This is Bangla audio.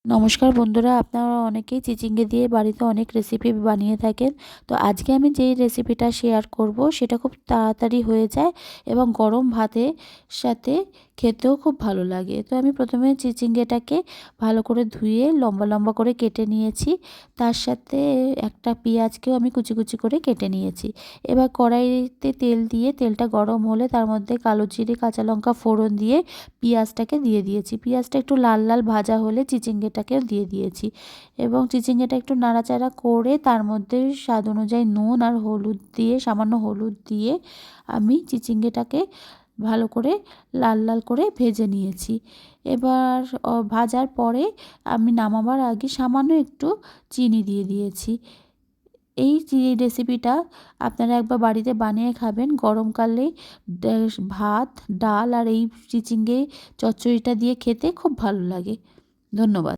নমস্কার বন্ধুরা, আপনারা অনেকেই চিচিঙ্গে দিয়ে বাড়িতে অনেক রেসিপি বানিয়ে থাকেন। তো আজকে আমি যেই রেসিপিটা শেয়ার করব সেটা খুব তাড়াতাড়ি হয়ে যায় এবং গরম ভাতের সাথে খেতেও খুব ভালো লাগে। তো আমি প্রথমে চিচিঙ্গেটাকে ভালো করে ধুয়ে লম্বা লম্বা করে কেটে নিয়েছি। তার সাথে একটা পেঁয়াজকেও আমি কুচি কুচি করে কেটে নিয়েছি। এবার কড়াইতে তেল দিয়ে তেলটা গরম হলে তার মধ্যে কালো জিরে কাঁচা লঙ্কা ফোড়ন দিয়ে পেঁয়াজটাকে দিয়ে দিয়েছি। পেঁয়াজটা একটু লাল লাল ভাজা হলে চিচিঙ্গেটাকেও দিয়ে দিয়েছি এবং চিচিঙ্গেটা একটু নাড়াচাড়া করে তার মধ্যে স্বাদ অনুযায়ী নুন আর হলুদ দিয়ে সামান্য হলুদ দিয়ে আমি চিচিঙ্গেটাকে ভালো করে লাল লাল করে ভেজে নিয়েছি। এবার ভাজার পরে আমি নামাবার আগে সামান্য একটু চিনি দিয়ে দিয়েছি। এই রেসিপিটা আপনারা একবার বাড়িতে বানিয়ে খাবেন। গরমকালে ভাত ডাল আর এই চিচিঙ্গে চচ্চড়িটা দিয়ে খেতে খুব ভালো লাগে। ধন্যবাদ।